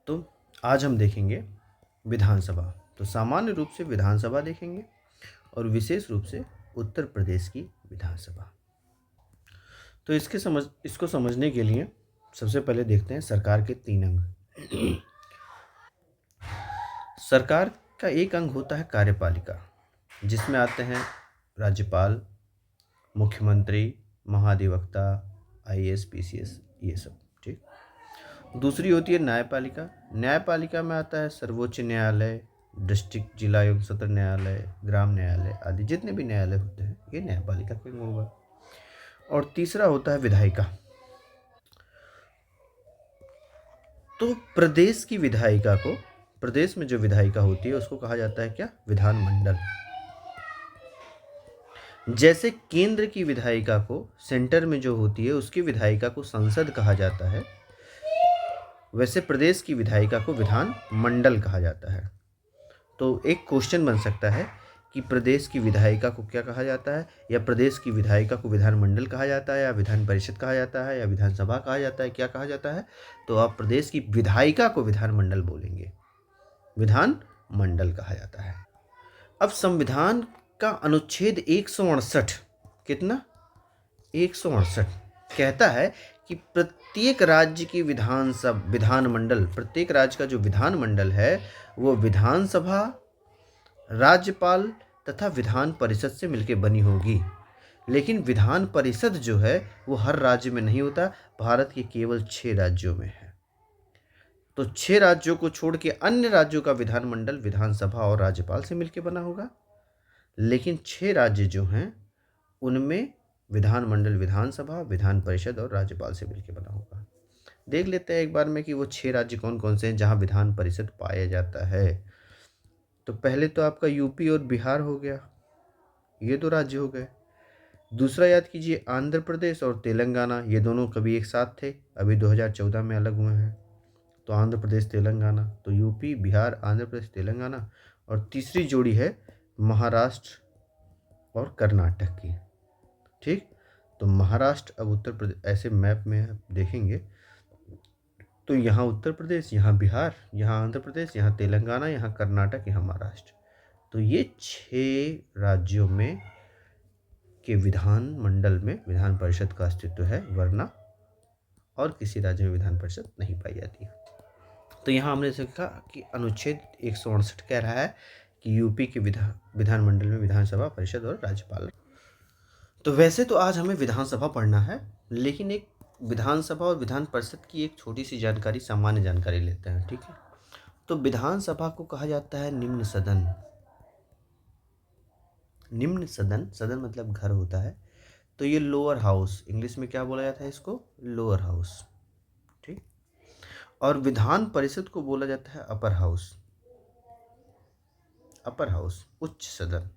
तो आज हम देखेंगे विधानसभा। तो सामान्य रूप से विधानसभा देखेंगे और विशेष रूप से उत्तर प्रदेश की विधानसभा। तो इसको समझने के लिए सबसे पहले देखते हैं सरकार के 3 अंग। सरकार का एक अंग होता है कार्यपालिका, जिसमें आते हैं राज्यपाल, मुख्यमंत्री, महाधिवक्ता, आईएएस, पीसीएस, ये सब। ठीक। दूसरी होती है न्यायपालिका। न्यायपालिका में आता है सर्वोच्च न्यायालय, डिस्ट्रिक्ट, जिला एवं सत्र न्यायालय, ग्राम न्यायालय आदि जितने भी न्यायालय होते हैं ये न्यायपालिका का अंग होगा। और तीसरा होता है विधायिका। तो प्रदेश की विधायिका को, प्रदेश में जो विधायिका होती है उसको कहा जाता है क्या? विधानमंडल। जैसे केंद्र की विधायिका को, सेंटर में जो होती है उसकी विधायिका को संसद कहा जाता है, वैसे प्रदेश की विधायिका को विधान मंडल कहा जाता है। तो एक क्वेश्चन बन सकता है कि प्रदेश की विधायिका को क्या कहा जाता है, या प्रदेश की विधायिका को विधानमंडल कहा जाता है, या विधान परिषद कहा जाता है, या विधानसभा कहा जाता है, क्या कहा जाता है? तो आप प्रदेश की विधायिका को विधानमंडल बोलेंगे, विधान मंडल कहा जाता है। अब संविधान का अनुच्छेद 168, कितना? 168 कहता है कि प्रत्येक राज्य की विधानमंडल, प्रत्येक राज्य का जो विधानमंडल है वो विधानसभा, राज्यपाल तथा विधान परिषद से मिलकर बनी होगी। लेकिन विधान परिषद जो है वो हर राज्य में नहीं होता, भारत के केवल 6 राज्यों में है। तो 6 राज्यों को छोड़ के अन्य राज्यों का विधानमंडल विधानसभा और राज्यपाल से मिलकर बना होगा। लेकिन 6 राज्य जो हैं उनमें विधानमंडल विधानसभा, विधान परिषद और राज्यपाल से मिलकर बना होगा। देख लेते हैं एक बार में कि वो 6 राज्य कौन कौन से हैं जहां विधान परिषद पाया जाता है। तो पहले तो आपका यूपी और बिहार हो गया, ये 2 राज्य हो गए। दूसरा याद कीजिए आंध्र प्रदेश और तेलंगाना, ये दोनों कभी एक साथ थे, अभी 2014 में अलग हुए हैं। तो आंध्र प्रदेश तेलंगाना, तो यूपी बिहार आंध्र प्रदेश तेलंगाना। और तीसरी जोड़ी है महाराष्ट्र और कर्नाटक की। ठीक। तो महाराष्ट्र, अब उत्तर प्रदेश, ऐसे मैप में आप देखेंगे तो यहाँ उत्तर प्रदेश, यहाँ बिहार, यहाँ आंध्र प्रदेश, यहाँ तेलंगाना, यहाँ कर्नाटक, यहाँ महाराष्ट्र। तो ये 6 राज्यों में के विधानमंडल में विधान परिषद का अस्तित्व है, वरना और किसी राज्य में विधान परिषद नहीं पाई जाती है। तो यहाँ हमने देखा कि अनुच्छेद 168 कह रहा है कि यूपी के विधानमंडल में विधानसभा, परिषद और राज्यपाल। तो वैसे तो आज हमें विधानसभा पढ़ना है, लेकिन एक विधानसभा और विधान परिषद की एक छोटी सी जानकारी, सामान्य जानकारी लेते हैं। ठीक है। तो विधानसभा को कहा जाता है निम्न सदन। निम्न सदन, सदन मतलब घर होता है, तो ये लोअर हाउस, इंग्लिश में क्या बोला जाता है इसको? Lower house. ठीक। और विधान परिषद को बोला जाता है अपर हाउस। अपर हाउस, उच्च सदन।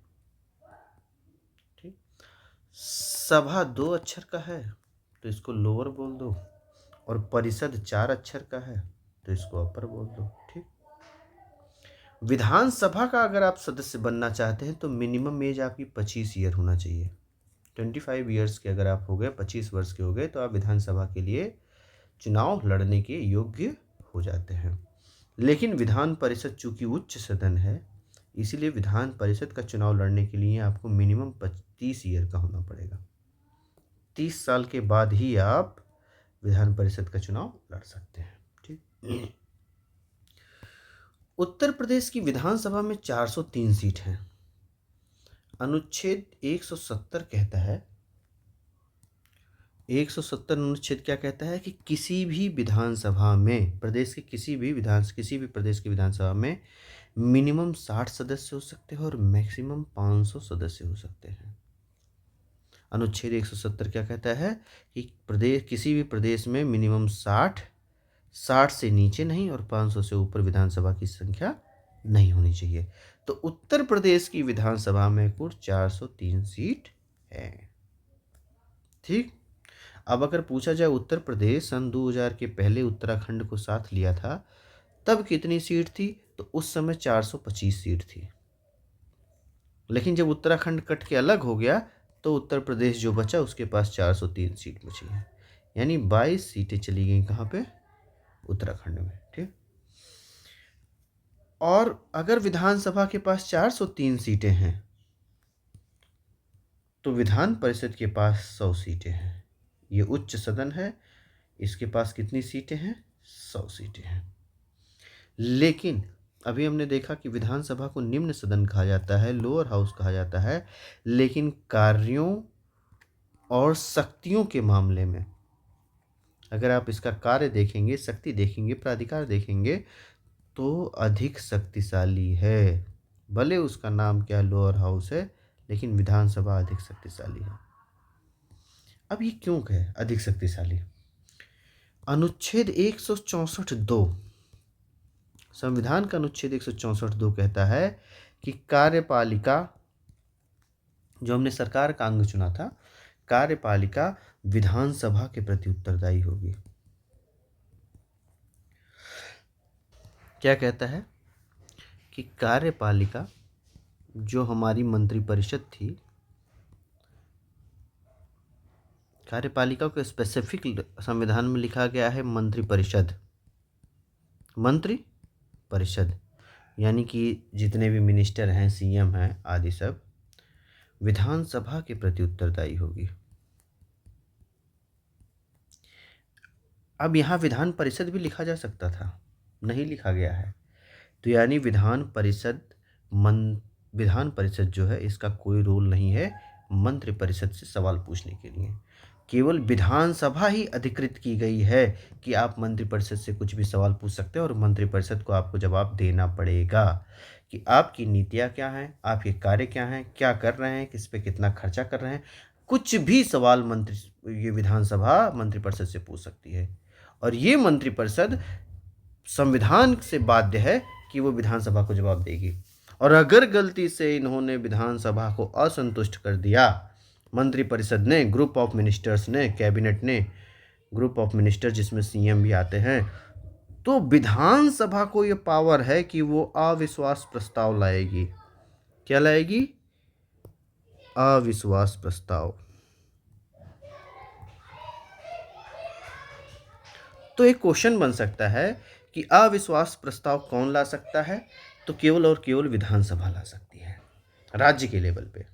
ठीक। सभा 2 अक्षर का है तो इसको लोअर बोल दो, और परिषद 4 अक्षर का है तो इसको अपर बोल दो। ठीक। विधानसभा का अगर आप सदस्य बनना चाहते हैं तो मिनिमम एज आपकी 25 ईयर होना चाहिए। 25 ईयर्स के अगर आप हो गए, 25 वर्ष के हो गए, तो आप विधानसभा के लिए चुनाव लड़ने के योग्य हो जाते हैं। लेकिन विधान परिषद चूंकि उच्च सदन है, इसीलिए विधान परिषद का चुनाव लड़ने के लिए आपको मिनिमम 30 ईयर का होना पड़ेगा। 30 साल के बाद ही आप विधान परिषद का चुनाव लड़ सकते हैं। ठीक। उत्तर प्रदेश की विधानसभा में 403 सीट हैं। अनुच्छेद 170 कहता है, 170 अनुच्छेद क्या कहता है कि किसी भी विधानसभा में, प्रदेश के किसी भी प्रदेश की विधानसभा में मिनिमम 60 सदस्य हो सकते हैं और मैक्सिमम 500 सदस्य हो सकते हैं। अनुच्छेद 170 क्या कहता है कि किसी भी प्रदेश में मिनिमम 60 से नीचे नहीं और 500 से ऊपर विधानसभा की संख्या नहीं होनी चाहिए। तो उत्तर प्रदेश की विधानसभा में कुल 403 सीट है। ठीक। अब अगर पूछा जाए उत्तर प्रदेश सन 2000 के पहले उत्तराखंड को साथ लिया था तब कितनी सीट थी, तो उस समय 425 सीट थी। लेकिन जब उत्तराखंड कट के अलग हो गया तो उत्तर प्रदेश जो बचा उसके पास 403 सीट बची है, यानी 22 सीटें चली गई कहाँ पे? उत्तराखंड में। ठीक। और अगर विधानसभा के पास 403 सीटें हैं तो विधान परिषद के पास 100 सीटें हैं। ये उच्च सदन है, इसके पास कितनी सीटें हैं? 100 सीटें हैं। लेकिन अभी हमने देखा कि विधानसभा को निम्न सदन कहा जाता है, लोअर हाउस कहा जाता है, लेकिन कार्यों और शक्तियों के मामले में अगर आप इसका कार्य देखेंगे, शक्ति देखेंगे, प्राधिकार देखेंगे तो अधिक शक्तिशाली है। भले उसका नाम क्या लोअर हाउस है, लेकिन विधानसभा अधिक शक्तिशाली है। अब ये क्यों है अधिक शक्तिशाली? अनुच्छेद 164(2) संविधान का अनुच्छेद 164(2) कहता है कि कार्यपालिका, जो हमने सरकार का अंग चुना था, कार्यपालिका विधानसभा के प्रति उत्तरदायी होगी। क्या कहता है कि कार्यपालिका, जो हमारी मंत्रिपरिषद थी, कार्यपालिका को स्पेसिफिक संविधान में लिखा गया है मंत्रिपरिषद। मंत्रिपरिषद यानी कि जितने भी मिनिस्टर हैं, सीएम हैं आदि, सब विधानसभा के प्रति उत्तरदायी होगी। अब यहाँ विधान परिषद भी लिखा जा सकता था, नहीं लिखा गया है। तो यानी विधान परिषद जो है, इसका कोई रोल नहीं है मंत्रिपरिषद से सवाल पूछने के लिए। केवल विधानसभा ही अधिकृत की गई है कि आप मंत्रिपरिषद से कुछ भी सवाल पूछ सकते हैं और मंत्रिपरिषद को आपको जवाब देना पड़ेगा कि आपकी नीतियाँ क्या हैं, आपके कार्य क्या हैं, क्या कर रहे हैं, किस पे कितना खर्चा कर रहे हैं। कुछ भी सवाल ये विधानसभा मंत्रिपरिषद से पूछ सकती है और ये मंत्रिपरिषद संविधान से बाध्य है कि वो विधानसभा को जवाब देगी। और अगर गलती से इन्होंने विधानसभा को असंतुष्ट कर दिया, मंत्रिपरिषद ने, ग्रुप ऑफ मिनिस्टर्स ने, कैबिनेट ने, ग्रुप ऑफ मिनिस्टर जिसमें सीएम भी आते हैं, तो विधानसभा को ये पावर है कि वो अविश्वास प्रस्ताव लाएगी। क्या लाएगी? अविश्वास प्रस्ताव। तो एक क्वेश्चन बन सकता है कि अविश्वास प्रस्ताव कौन ला सकता है? तो केवल और केवल विधानसभा ला सकती है राज्य के लेवल पे।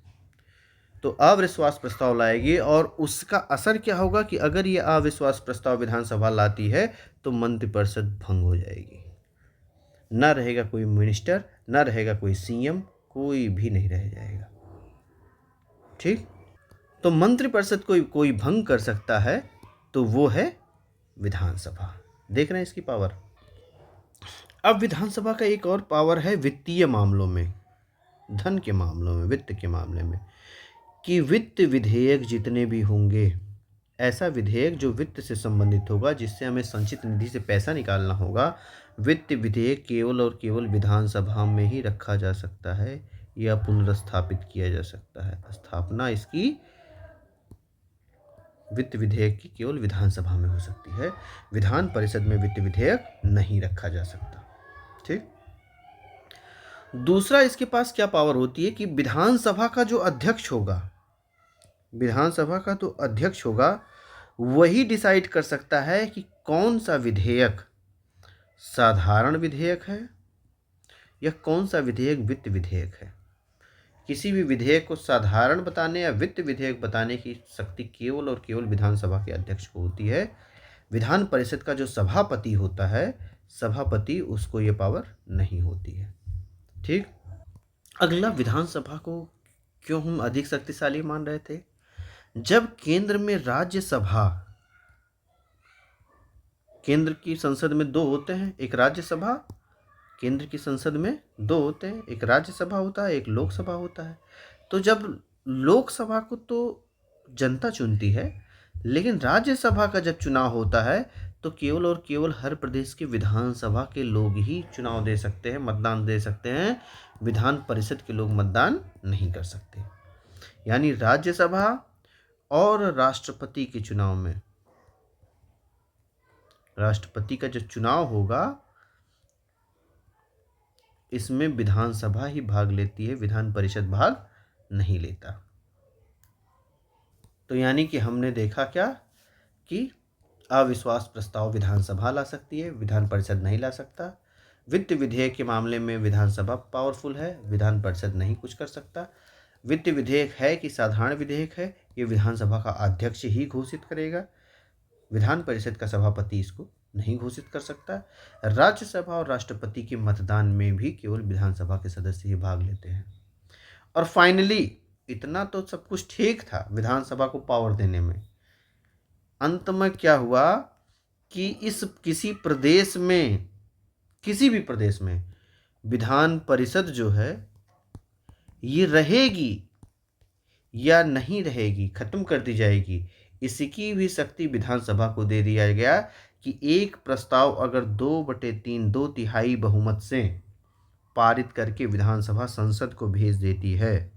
तो अविश्वास प्रस्ताव लाएगी और उसका असर क्या होगा कि अगर ये अविश्वास प्रस्ताव विधानसभा लाती है तो मंत्रिपरिषद भंग हो जाएगी। न रहेगा कोई मिनिस्टर, न रहेगा कोई सीएम, कोई भी नहीं रह जाएगा। ठीक? तो मंत्रिपरिषद कोई भंग कर सकता है तो वो है विधानसभा। देख रहे हैं इसकी पावर। अब विधानसभा का एक और पावर है वित्तीय मामलों में, धन के मामलों में, वित्त के मामले में, कि वित्त विधेयक जितने भी होंगे, ऐसा विधेयक जो वित्त से संबंधित होगा, जिससे हमें संचित निधि से पैसा निकालना होगा, वित्त विधेयक केवल और केवल विधानसभा में ही रखा जा सकता है या पुनर्स्थापित किया जा सकता है। स्थापना इसकी वित्त विधेयक की केवल विधानसभा में हो सकती है। विधान परिषद में वित्त विधेयक नहीं रखा जा सकता। ठीक? दूसरा, इसके पास क्या पावर होती है कि विधानसभा का जो अध्यक्ष होगा, विधानसभा का तो अध्यक्ष होगा, वही डिसाइड कर सकता है कि कौन सा विधेयक साधारण विधेयक है या कौन सा विधेयक वित्त विधेयक है। किसी भी विधेयक को साधारण बताने या वित्त विधेयक बताने की शक्ति केवल और केवल विधानसभा के अध्यक्ष को होती है। विधान परिषद का जो सभापति होता है, सभापति, उसको ये पावर नहीं होती है। ठीक? अगला, विधानसभा को क्यों हम अधिक शक्तिशाली मान रहे थे? जब केंद्र में राज्यसभा, केंद्र की संसद में दो होते हैं, एक राज्यसभा, केंद्र की संसद में दो होते हैं, एक राज्यसभा होता है, एक लोकसभा होता है। तो जब लोकसभा को तो जनता चुनती है, लेकिन राज्यसभा का जब चुनाव होता है तो केवल और केवल हर प्रदेश के विधानसभा के लोग ही चुनाव दे सकते हैं, मतदान दे सकते हैं। विधान परिषद के लोग मतदान नहीं कर सकते। यानी राज्यसभा और राष्ट्रपति के चुनाव में, राष्ट्रपति का जो चुनाव होगा, इसमें विधानसभा ही भाग लेती है, विधान परिषद भाग नहीं लेता। तो यानी कि हमने देखा क्या कि अविश्वास प्रस्ताव विधानसभा ला सकती है, विधान परिषद नहीं ला सकता। वित्त विधेयक के मामले में विधानसभा पावरफुल है, विधान परिषद नहीं कुछ कर सकता। वित्त विधेयक है कि साधारण विधेयक है, ये विधानसभा का अध्यक्ष ही घोषित करेगा, विधान परिषद का सभापति इसको नहीं घोषित कर सकता। राज्यसभा और राष्ट्रपति के मतदान में भी केवल विधानसभा के सदस्य ही भाग लेते हैं। और फाइनली इतना तो सब कुछ ठीक था विधानसभा को पावर देने में, अंत में क्या हुआ कि इस किसी भी प्रदेश में विधान परिषद जो है ये रहेगी या नहीं रहेगी, खत्म कर दी जाएगी, इसकी भी शक्ति विधानसभा को दे दिया गया कि एक प्रस्ताव अगर 2/3 2/3 बहुमत से पारित करके विधानसभा संसद को भेज देती है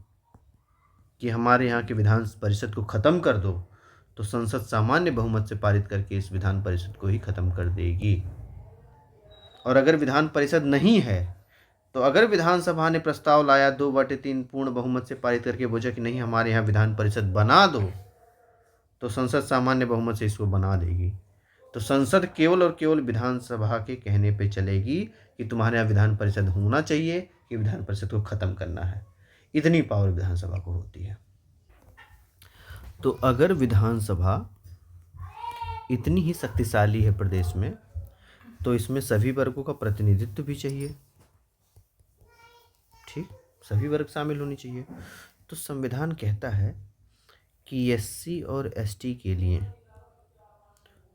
कि हमारे यहाँ के विधान परिषद को ख़त्म कर दो, तो संसद सामान्य बहुमत से पारित करके इस विधान परिषद को ही ख़त्म कर देगी। और अगर विधान परिषद नहीं है तो अगर विधानसभा ने प्रस्ताव लाया 2/3 पूर्ण बहुमत से पारित करके बोला कि नहीं हमारे यहाँ विधान परिषद बना दो, तो संसद सामान्य बहुमत से इसको बना देगी। तो संसद केवल और केवल विधानसभा के कहने पे चलेगी कि तुम्हारे यहाँ विधान परिषद होना चाहिए कि विधान परिषद को ख़त्म करना है। इतनी पावर विधानसभा को होती है। तो अगर विधानसभा इतनी ही शक्तिशाली है प्रदेश में, तो इसमें सभी वर्गों का प्रतिनिधित्व भी चाहिए, ठीक, सभी वर्ग शामिल होनी चाहिए। तो संविधान कहता है कि एससी और एसटी के लिए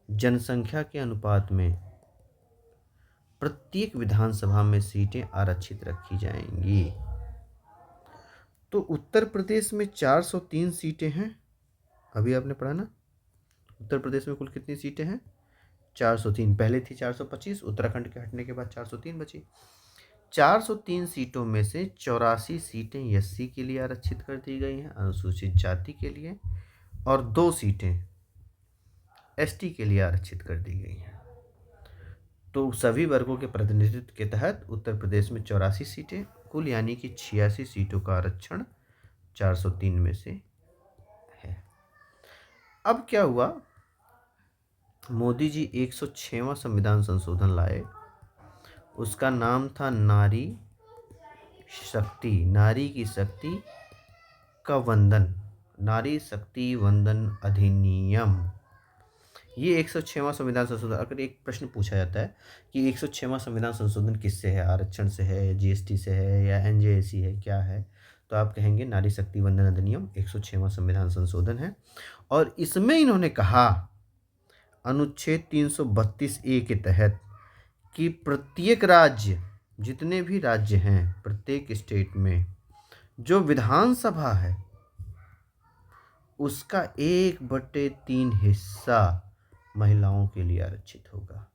जनसंख्या के अनुपात में प्रत्येक विधानसभा में सीटें आरक्षित रखी जाएंगी। तो उत्तर प्रदेश में 403 सीटें हैं, अभी आपने पढ़ा ना, उत्तर प्रदेश में कुल कितनी सीटें हैं? 403, पहले थी 425, उत्तराखंड के हटने के बाद 403 बची। 403 सीटों में से 84 सीटें एससी के लिए आरक्षित कर दी गई हैं, अनुसूचित जाति के लिए, और 2 सीटें एसटी के लिए आरक्षित कर दी गई हैं। तो सभी वर्गों के प्रतिनिधित्व के तहत उत्तर प्रदेश में 84 सीटें कुल, यानी कि 86 सीटों का आरक्षण 403 में से है। अब क्या हुआ, मोदी जी 106वां संविधान संशोधन लाए, उसका नाम था नारी की शक्ति का वंदन, नारी शक्ति वंदन अधिनियम। ये 106वां संविधान संशोधन, अगर एक प्रश्न पूछा जाता है कि 106वां संविधान संशोधन किससे है, आरक्षण से है, जीएसटी से है, या एनजेएसी है, क्या है, तो आप कहेंगे नारी शक्ति वंदन अधिनियम 106वां संविधान संशोधन है। और इसमें इन्होंने कहा अनुच्छेद 332A के तहत कि प्रत्येक राज्य, जितने भी राज्य हैं, प्रत्येक स्टेट में जो विधानसभा है उसका 1/3 हिस्सा महिलाओं के लिए आरक्षित होगा।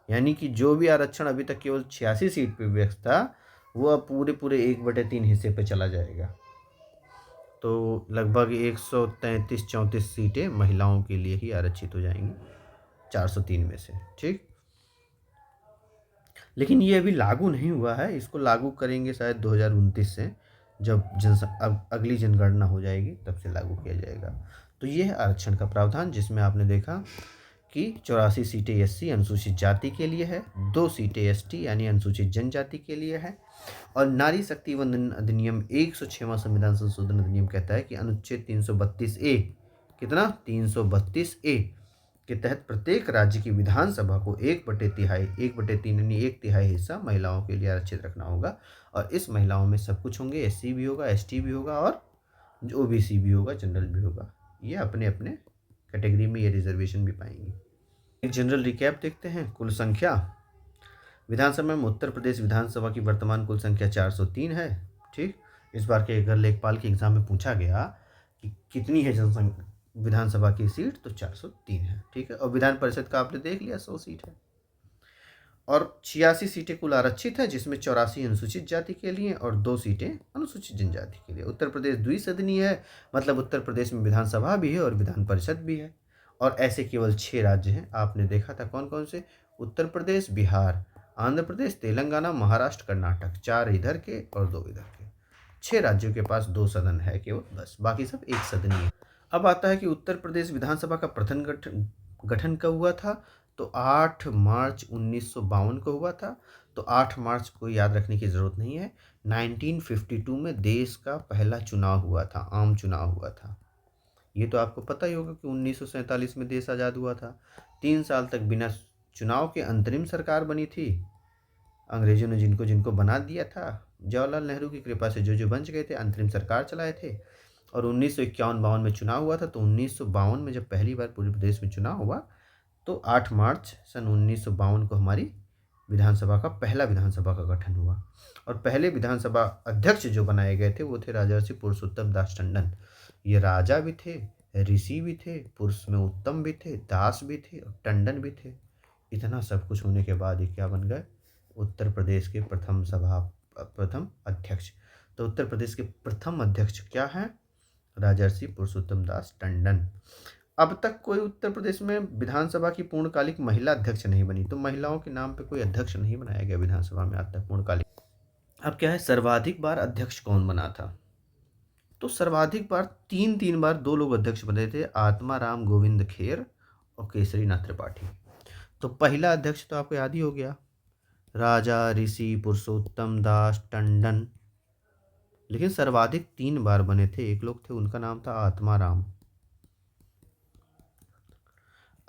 यानी कि जो भी आरक्षण अभी तक केवल 86 सीट पे व्यक्त था, वो अब पूरे 1/3 हिस्से पे चला जाएगा। तो लगभग 133-34 सीटें महिलाओं के लिए ही आरक्षित हो जाएंगी 403 में से, ठीक। लेकिन ये अभी लागू नहीं हुआ है, इसको लागू करेंगे शायद 2029 से, जब अगली जनगणना हो जाएगी तब से लागू किया जाएगा। तो ये है आरक्षण का प्रावधान, जिसमें आपने देखा कि 84 सीटें एससी अनुसूचित जाति के लिए है, 2 सीटें एसटी यानी अनुसूचित जनजाति के लिए है, और नारी शक्ति वंदन अधिनियम 106वां संविधान संशोधन अधिनियम कहता है कि अनुच्छेद 332A, कितना, 332A के तहत प्रत्येक राज्य की विधानसभा को 1/3 यानी 1/3 हिस्सा महिलाओं के लिए आरक्षित रखना होगा। और इस महिलाओं में सब कुछ होंगे, एससी भी होगा, एसटी भी होगा, और ओबीसी भी होगा, जनरल भी होगा। ये अपने अपने कैटेगरी में ये रिजर्वेशन भी पाएंगे। एक जनरल रिकैप देखते हैं। कुल संख्या विधानसभा में उत्तर प्रदेश विधानसभा की वर्तमान कुल संख्या 403 है, ठीक। इस बार के अगर लेखपाल के एग्जाम में पूछा गया कि कितनी है जनसंख्या विधानसभा की सीट, तो 403 है, ठीक है। और विधान परिषद का आपने देख लिया 100 सीट है, और 86 सीटें कुल आरक्षित है, जिसमें 84 अनुसूचित जाति के लिए और 2 सीटें अनुसूचित जनजाति के लिए। उत्तर प्रदेश द्विसदनीय है, मतलब उत्तर प्रदेश में विधानसभा भी है और विधान परिषद भी है। और ऐसे केवल 6 राज्य हैं, आपने देखा था कौन कौन से, उत्तर प्रदेश, बिहार, आंध्र प्रदेश, तेलंगाना, महाराष्ट्र, कर्नाटक, 4 इधर के और 2 इधर के। 6 राज्यों के पास 2 सदन है केवल, बस, बाकी सब एक सदनीय है। अब आता है कि उत्तर प्रदेश विधानसभा का प्रथम गठन कब हुआ था, तो 8 मार्च 1952 को हुआ था। तो 8 मार्च को याद रखने की ज़रूरत नहीं है। 1952 में देश का पहला चुनाव हुआ था, आम चुनाव हुआ था। ये तो आपको पता ही होगा कि 1947 में देश आज़ाद हुआ था। 3 साल तक बिना चुनाव के अंतरिम सरकार बनी थी। अंग्रेजों ने जिनको जिनको बना दिया था, जवाहरलाल नेहरू की कृपा से जो जो बच गए थे, अंतरिम सरकार चलाए थे। और 1951-52 में चुनाव हुआ था। तो 1952 में जब पहली बार पूरे प्रदेश में चुनाव हुआ, तो 8 मार्च सन 1952 को हमारी विधानसभा का पहला विधानसभा का गठन हुआ। और पहले विधानसभा अध्यक्ष जो बनाए गए थे वो थे राजर्षि पुरुषोत्तम दास टंडन। ये राजा भी थे, ऋषि भी थे, पुरुष में उत्तम भी थे, दास भी थे और टंडन भी थे। इतना सब कुछ होने के बाद ये क्या बन गए? उत्तर प्रदेश के प्रथम अध्यक्ष। तो उत्तर प्रदेश के प्रथम अध्यक्ष क्या हैं? राजर्षि पुरुषोत्तम दास टंडन। अब तक कोई उत्तर प्रदेश में विधानसभा की पूर्णकालिक महिला अध्यक्ष नहीं बनी। तो महिलाओं के नाम पे कोई अध्यक्ष नहीं बनाया गया विधानसभा में आज तक पूर्णकालिक। अब क्या है, सर्वाधिक बार अध्यक्ष कौन बना था? तो सर्वाधिक बार तीन तीन बार दो लोग अध्यक्ष बने थे, आत्माराम गोविंद खेर और केसरी नाथ त्रिपाठी। तो पहला अध्यक्ष तो आपको याद ही हो गया, राजा ऋषि पुरुषोत्तम दास टंडन। लेकिन सर्वाधिक 3 बार बने थे, एक लोग थे, उनका नाम था आत्माराम।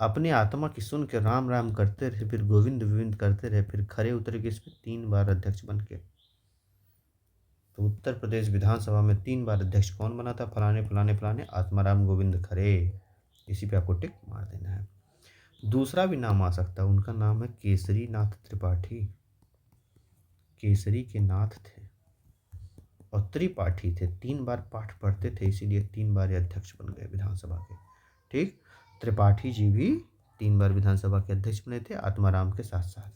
अपनी आत्मा की सुन के राम राम करते रहे, फिर गोविंद गोविंद करते रहे, फिर खरे उतर के इसमें 3 बार अध्यक्ष बन के। तो उत्तर प्रदेश विधानसभा में 3 बार अध्यक्ष कौन बना था? फलाने फलाने फलाने आत्माराम गोविंद खरे। इसी पे आपको टिक मार देना है। दूसरा भी नाम आ सकता है, उनका नाम है केसरी नाथ त्रिपाठी। केसरी के नाथ थे और त्रिपाठी थे, 3 बार पाठ पढ़ते थे, इसीलिए 3 बार अध्यक्ष बन गए विधानसभा के। ठीक, त्रिपाठी जी भी 3 बार विधानसभा के अध्यक्ष बने थे आत्माराम के साथ साथ।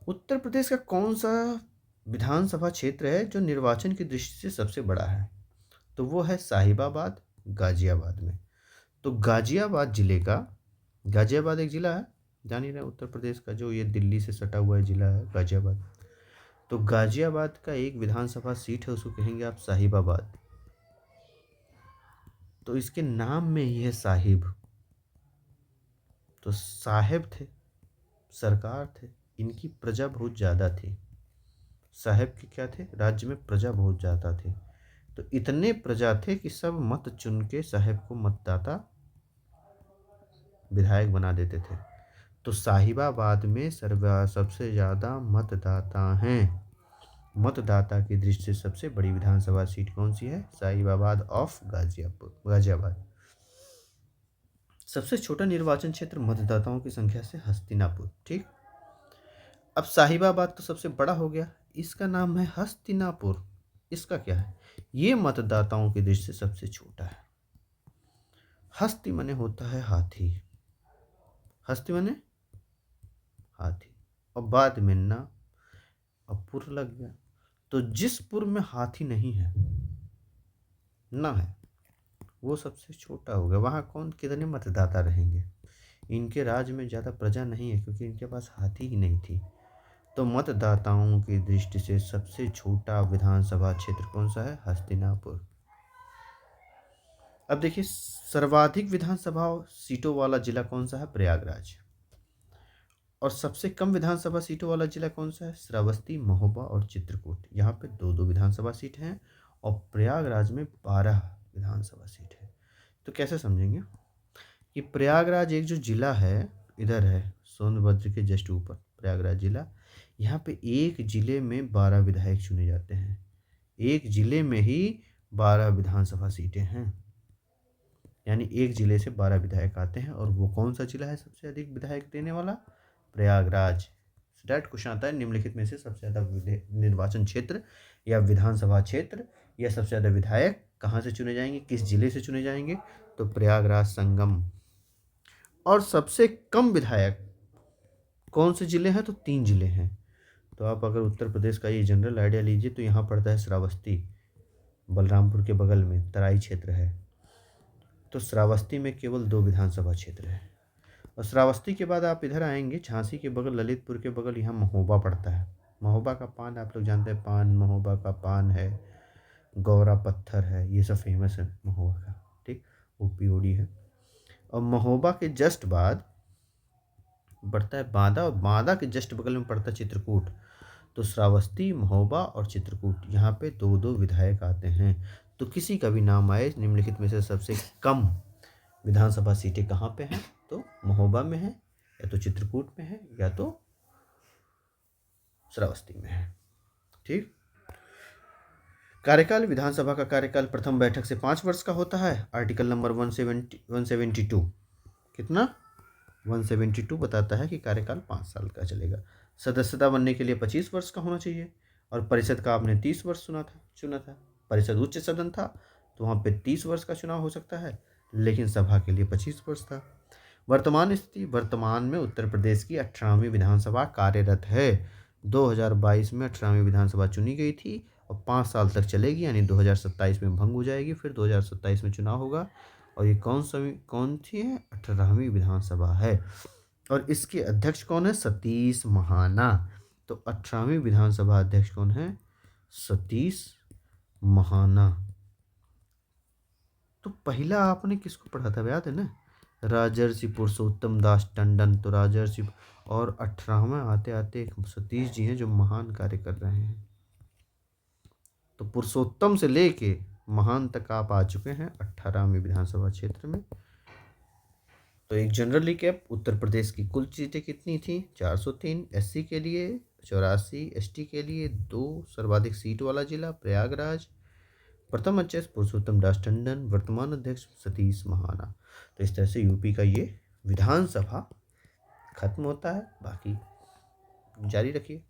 उत्तर प्रदेश का कौन सा विधानसभा क्षेत्र है जो निर्वाचन की दृष्टि से सबसे बड़ा है? तो वो है साहिबाबाद, गाजियाबाद में। तो गाजियाबाद जिले का, गाजियाबाद एक जिला है, जान ही रहे उत्तर प्रदेश का, जो ये दिल्ली से सटा हुआ जिला है गाजियाबाद। तो गाजियाबाद का एक विधानसभा सीट है, उसको कहेंगे आप साहिबाबाद। तो इसके नाम में ही है साहिब। तो साहेब थे, सरकार थे, इनकी प्रजा बहुत ज़्यादा थी। साहेब के क्या थे? राज्य में प्रजा बहुत ज़्यादा थी। तो इतने प्रजा थे कि सब मत चुन के साहेब को मतदाता विधायक बना देते थे। तो साहिबाबाद में सबसे ज़्यादा मतदाता हैं। मतदाता की दृष्टि से सबसे बड़ी विधानसभा सीट कौन सी है? साहिबाबाद ऑफ गाजियाबाद। सबसे छोटा निर्वाचन क्षेत्र मतदाताओं की संख्या से हस्तिनापुर। ठीक, अब साहिबाबाद तो सबसे बड़ा हो गया, इसका नाम है हस्तिनापुर। इसका क्या है? ये मतदाताओं की दृष्टि से सबसे छोटा है। हस्ति मने होता है हाथी, हस्ति मने हाथी, और बाद में ना अब पुर लग गया। तो जिस पुर में हाथी नहीं है, ना है, वो सबसे छोटा हो गया। वहाँ कौन कितने मतदाता रहेंगे? इनके राज्य में ज़्यादा प्रजा नहीं है क्योंकि इनके पास हाथी ही नहीं थी। तो मतदाताओं की दृष्टि से सबसे छोटा विधानसभा क्षेत्र कौन सा है? हस्तिनापुर। अब देखिए, सर्वाधिक विधानसभा सीटों वाला जिला कौन सा है? प्रयागराज। और सबसे कम विधानसभा सीटों वाला जिला कौन सा है? श्रावस्ती, महोबा और चित्रकूट। यहाँ पे 2-2 विधानसभा सीट हैं और प्रयागराज में 12 विधानसभा सीट है। तो कैसे समझेंगे कि प्रयागराज एक जो जिला है, इधर है सोनभद्र के जस्ट ऊपर प्रयागराज जिला। यहाँ पे एक जिले में 12 विधायक चुने जाते हैं। एक जिले में ही 12 विधानसभा सीटें हैं, यानी एक जिले से 12 विधायक आते हैं। और वो कौन सा जिला है सबसे अधिक विधायक देने वाला? प्रयागराज। डायरेक्ट क्वेश्चन आता है, निम्नलिखित में से सबसे ज़्यादा निर्वाचन क्षेत्र या विधानसभा क्षेत्र या सबसे ज़्यादा विधायक कहाँ से चुने जाएंगे, किस जिले से चुने जाएंगे? तो प्रयागराज संगम। और सबसे कम विधायक कौन से जिले हैं? तो 3 जिले हैं। तो आप अगर उत्तर प्रदेश का ये जनरल आइडिया लीजिए तो यहाँ पड़ता है श्रावस्ती, बलरामपुर के बगल में तराई क्षेत्र है। तो श्रावस्ती में केवल 2 विधानसभा क्षेत्र है। और श्रावस्ती के बाद आप इधर आएंगे, झांसी के बगल, ललितपुर के बगल, यहाँ महोबा पड़ता है। महोबा का पान आप लोग जानते हैं, पान महोबा का पान है, गौरा पत्थर है, ये सब फेमस है महोबा का। ठीक, वो पीओडी है। और महोबा के जस्ट बाद पड़ता है बांदा, और बांदा के जस्ट बगल में पड़ता है चित्रकूट। तो श्रावस्ती, महोबा और चित्रकूट, यहाँ पे 2-2 विधायक आते हैं। तो किसी का भी नाम आए निम्नलिखित में से सबसे कम विधानसभा सीटें कहाँ पे हैं, तो महोबा में है, या तो चित्रकूट में है, या तो श्रावस्ती में है। ठीक। कार्यकाल, विधानसभा का कार्यकाल प्रथम बैठक से 5 वर्ष का होता है। आर्टिकल नंबर 172 कितना 172 बताता है कि कार्यकाल 5 साल का चलेगा। सदस्यता बनने के लिए 25 वर्ष का होना चाहिए, और परिषद का आपने 30 वर्ष चुना था। परिषद उच्च सदन था तो वहाँ पे 30 वर्ष का चुनाव हो सकता है, लेकिन सभा के लिए 25 वर्ष था। वर्तमान स्थिति, वर्तमान में उत्तर प्रदेश की 18वीं विधानसभा कार्यरत है। 2022 में 18वीं विधानसभा चुनी गई थी और 5 साल तक चलेगी, यानी 2027 में भंग हो जाएगी, फिर 2027 में चुनाव होगा। और ये कौन सी है, 18वीं विधानसभा है, और इसके अध्यक्ष कौन है, सतीश महाना। तो 18वीं विधानसभा अध्यक्ष कौन है, सतीश महाना। तो पहला आपने किसको पढ़ा था, याद है ना, राजर्षि पुरुषोत्तम दास टंडन। तो राजर्षि, और 18वां आते आते एक सतीश जी हैं जो महान कार्य कर रहे हैं। तो पुरुषोत्तम से लेके महान तक आप आ चुके हैं 18वीं विधानसभा क्षेत्र में। तो एक जनरल रिकैप, उत्तर प्रदेश की कुल सीटें कितनी थी, 403। एससी के लिए 84, एसटी के लिए 2, सर्वाधिक सीट वाला जिला प्रयागराज। प्रथम अध्यक्ष पुरुषोत्तम दास टंडन, वर्तमान अध्यक्ष सतीश महाना। तो इस तरह से यूपी का ये विधानसभा खत्म होता है। बाकी जारी रखिए।